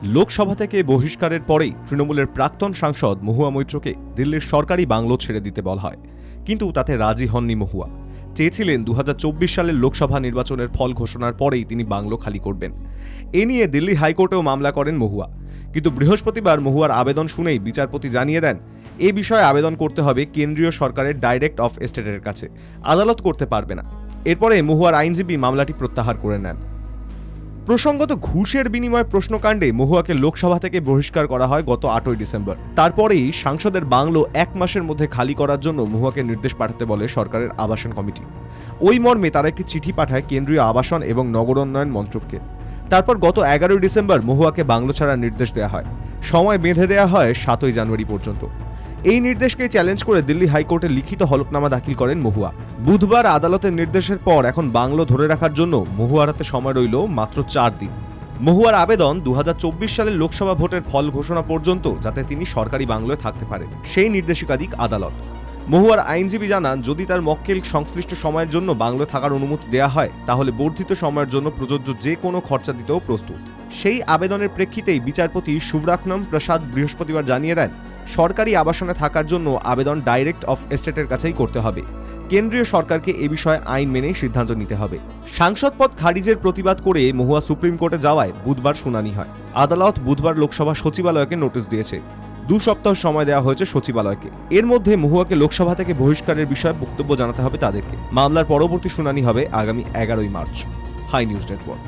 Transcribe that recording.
লোকসভা থেকে বহিষ্কারের পরেই তৃণমূলের প্রাক্তন সাংসদ মহুয়া মৈত্রকে দিল্লির সরকারি বাংলো ছেড়ে দিতে বলা হয়, কিন্তু তাতে রাজি হননি মহুয়া। চেয়েছিলেন 2024 সালের লোকসভা নির্বাচনের ফল ঘোষণার পরেই তিনি বাংলো খালি করবেন। এ নিয়ে দিল্লি হাইকোর্টেও মামলা করেন মহুয়া, কিন্তু বৃহস্পতিবার মহুয়ার আবেদন শুনেই বিচারপতি জানিয়ে দেন এ বিষয়ে আবেদন করতে হবে কেন্দ্রীয় সরকারের ডাইরেক্ট অফ এস্টেটের কাছে, আদালত করতে পারবে না। এরপরে মহুয়ার আইনজীবী মামলাটি প্রত্যাহার করে নেন। প্রসঙ্গত, ঘুষের বিনিময় প্রশ্নকাণ্ডে মহুয়াকে লোকসভা থেকে বহিষ্কার করা হয় গত 8ই ডিসেম্বর। তারপরেই সাংসদের বাংলো 1 মাসের মধ্যে খালি করার জন্য মহুয়াকে নির্দেশ পাঠাতে বলে সরকারের আবাসন কমিটি। ওই মর্মে তারা একটি চিঠি পাঠায় কেন্দ্রীয় আবাসন এবং নগরোন্নয়ন মন্ত্রককে। তারপর গত 11ই ডিসেম্বর মহুয়াকে বাংলো ছাড়ার নির্দেশ দেওয়া হয়। সময় বেঁধে দেওয়া হয় 7ই জানুয়ারি পর্যন্ত। এই নির্দেশকে চ্যালেঞ্জ করে দিল্লি হাইকোর্টে লিখিত হলফনামা দাখিল করেন মহুয়া। বুধবার আদালতের নির্দেশের পর এখন বাংলো ধরে রাখার জন্য মহুয়ার হাতে সময় রইল মাত্র 4 দিন। মহুয়ার আবেদন 2024 সালের লোকসভা ভোটের ফল ঘোষণা পর্যন্ত যাতে তিনি সরকারি বাংলোয় থাকতে পারেন, সেই নির্দেশিকা দিক আদালত। মহুয়ার আইনজীবী জানান, যদি তার মক্কেল সংশ্লিষ্ট সময়ের জন্য বাংলোয় থাকার অনুমতি দেওয়া হয়, তাহলে বর্ধিত সময়ের জন্য প্রযোজ্য যে কোনো খরচা দিতেও প্রস্তুত। সেই আবেদনের প্রেক্ষিতেই বিচারপতি সুব্রাতনম প্রসাদ বৃহস্পতিবার জানিয়ে দেন, সরকারি আবাসনে থাকার জন্য আবেদন ডাইরেক্ট অফ এস্টেটের কাছেই করতে হবে। কেন্দ্রীয় সরকারকে এ বিষয়ে আইন মেনেই সিদ্ধান্ত নিতে হবে। সাংসদ পদ খারিজের প্রতিবাদ করে মহুয়া সুপ্রিম কোর্টে যাওয়ায় বুধবার শুনানি হয়। আদালত বুধবার লোকসভা সচিবালয়কে নোটিশ দিয়েছে। 2 সপ্তাহ সময় দেওয়া হয়েছে সচিবালয়কে। এর মধ্যে মহুয়াকে লোকসভা থেকে বহিষ্কারের বিষয়ে বক্তব্য জানাতে হবে তাদেরকে। মামলার পরবর্তী শুনানি হবে আগামী 11ই মার্চ। Hi News network.